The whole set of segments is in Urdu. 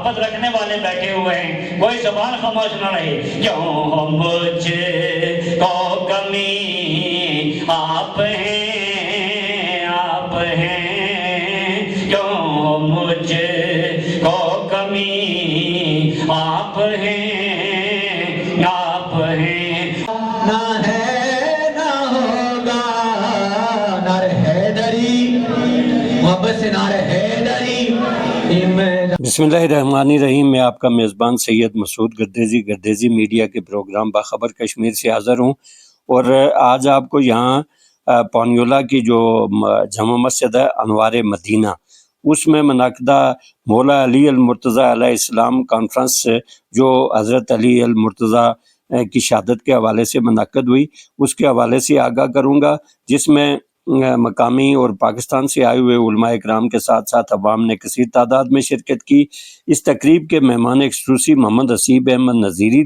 محبت رکھنے والے بیٹھے ہوئے ہیں، کوئی زبان خاموش نہ رہے۔ کیوں مجھ کو کمی آپ ہیں، آپ ہیں، کیوں مجھ کو کمی آپ ہیں، آپ ہیں۔ نہ ہے نہ ہوگا نعرہ حیدری، محبت سے نعرہ حیدری۔ بسم اللہ الرحمن الرحیم۔ میں آپ کا میزبان سید مسعود گردیزی میڈیا کے پروگرام باخبر کشمیر سے حاضر ہوں، اور آج آپ کو یہاں پانیولہ کی جو جامع مسجد ہے انوار مدینہ، اس میں منعقدہ مولا علی المرتضیٰ علیہ السلام کانفرنس جو حضرت علی المرتضیٰ کی شہادت کے حوالے سے منعقد ہوئی، اس کے حوالے سے آگاہ کروں گا، جس میں مقامی اور پاکستان سے آئے ہوئے علماء اکرام کے ساتھ ساتھ عوام نے کثیر تعداد میں شرکت کی۔ اس تقریب کے مہمان خصوصی محمد حسیب احمد نذیری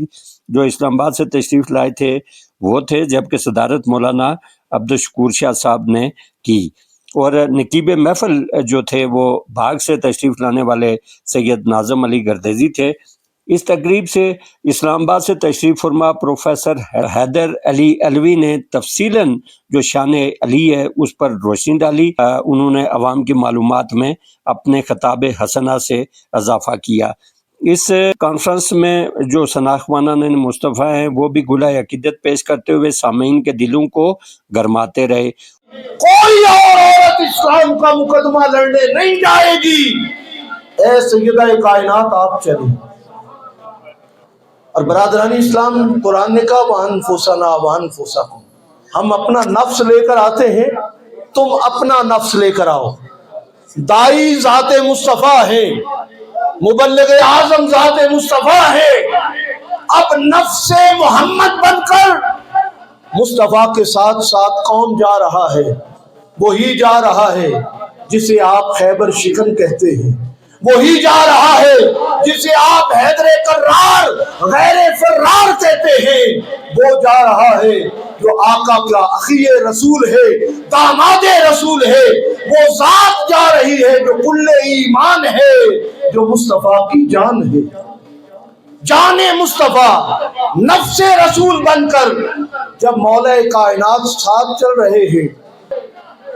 جو اسلام آباد سے تشریف لائے تھے وہ تھے، جبکہ صدارت مولانا عبدالشکور شاہ صاحب نے کی، اور نقیب محفل جو تھے وہ بھاگ سے تشریف لانے والے سید ناظم علی گردیزی تھے۔ اس تقریب سے اسلام آباد سے تشریف فرما پروفیسر حیدر علی علوی نے تفصیلاً جو شان علی ہے اس پر روشنی ڈالی۔ انہوں نے عوام کی معلومات میں اپنے خطاب حسنہ سے اضافہ کیا۔ اس کانفرنس میں جو ثناءخوانان مصطفیٰ ہیں وہ بھی گلہ عقیدت پیش کرتے ہوئے سامعین کے دلوں کو گرماتے رہے۔ کوئی اور عورت اسلام کا مقدمہ لڑنے نہیں جائے گی، اے سیدہ کائنات آپ چلیں۔ اور برادران اسلام، قرآن نے کہا وَأَنفُسَنَا وَأَنفُسَكُمْ، ہم اپنا نفس لے کر آتے ہیں، تم اپنا نفس لے کر آؤ۔ دائی ذات مصطفیٰ ہے، مبلغ اعظم ذات مصطفیٰ ہے، اب نفس محمد بن کر مصطفیٰ کے ساتھ ساتھ کون جا رہا ہے؟ وہی جا رہا ہے جسے آپ خیبر شکن کہتے ہیں، وہی جا رہا ہے جسے آپ حیدر کرار غیر فرار کہتے ہیں، وہ جا رہا ہے جو آقا کا اخی رسول ہے، داماد رسول ہے، وہ ذات جا رہی ہے جو کل ایمان ہے، جو مصطفیٰ کی جان ہے۔ جان مصطفیٰ نفس رسول بن کر جب مولا کائنات ساتھ چل رہے ہیں۔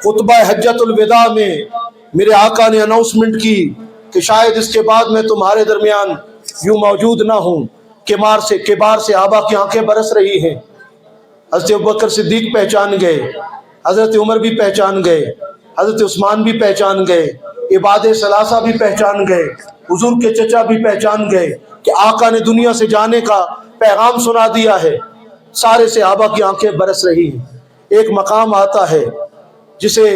خطبہ حجت الوداع میں میرے آقا نے اناؤنسمنٹ کی کہ شاید اس کے بعد میں تمہارے درمیان یوں موجود نہ ہوں، کبار سے آبا کی آنکھیں برس رہی ہیں۔ حضرت ابوبکر صدیق پہچان گئے، حضرت عمر بھی پہچان گئے، حضرت عثمان بھی پہچان گئے، عباد ثلاثہ بھی پہچان گئے، حضور کے چچا بھی پہچان گئے کہ آقا نے دنیا سے جانے کا پیغام سنا دیا ہے۔ سارے صحابہ کی آنکھیں برس رہی ہیں۔ ایک مقام آتا ہے جسے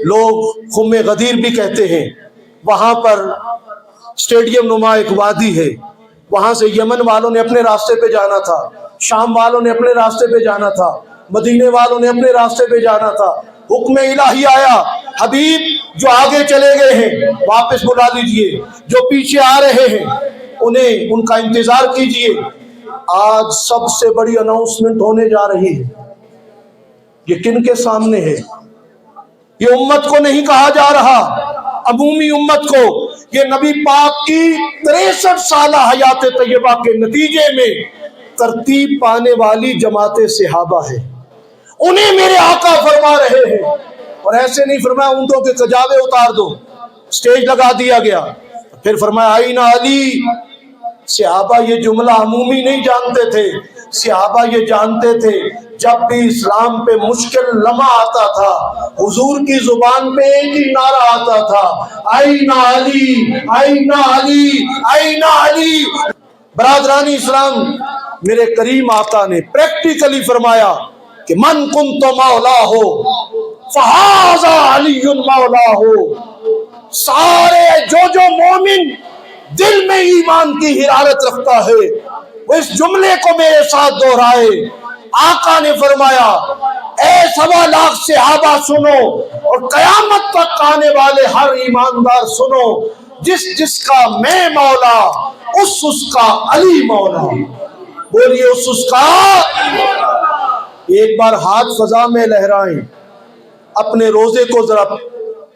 لوگ خم غدیر بھی کہتے ہیں، وہاں پر اسٹیڈیم نما ایک وادی ہے، وہاں سے یمن والوں نے اپنے راستے پہ جانا تھا، شام والوں نے اپنے راستے پہ جانا تھا، مدینے والوں نے اپنے راستے پہ جانا تھا۔ حکم الہی آیا، حبیب جو آگے چلے گئے ہیں واپس بلا لیجئے، جو پیچھے آ رہے ہیں انہیں ان کا انتظار کیجئے۔ آج سب سے بڑی اناؤنسمنٹ ہونے جا رہی ہے۔ یہ کن کے سامنے ہے؟ یہ امت کو نہیں کہا جا رہا، عمومی امت کو۔ یہ نبی پاک کی 63 سالہ حیات طیبہ کے نتیجے میں ترتیب پانے والی جماعت صحابہ ہے، انہیں میرے آقا فرما رہے ہیں۔ اور ایسے نہیں فرمایا اونٹوں کے کجاوے اتار دو، سٹیج لگا دیا گیا، پھر فرمایا آئین علی۔ صحابہ یہ جملہ عمومی نہیں جانتے تھے، صحابہ یہ جانتے تھے جب بھی اسلام پہ مشکل لمحہ آتا تھا حضور کی زبان پہ ایک ہی نعرہ آتا تھا، آئین علی، آئین علی، آئین علی۔ برادران اسلام، میرے کریم آقا نے پریکٹیکلی فرمایا کہ من کنت مولا ہو فہذا علی مولا ہو۔ سارے جو مومن دل میں ایمان کی حرارت رکھتا ہے وہ اس جملے کو میرے ساتھ دہرائے۔ آقا نے فرمایا اے 1.25 لاکھ صحابہ سنو، اور قیامت تک آنے والے ہر ایماندار سنو، جس جس کا میں مولا اس کا علی مولا۔ بولیے اس کا۔ ایک بار ہاتھ فضا میں لہرائیں، اپنے روزے کو ذرا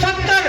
70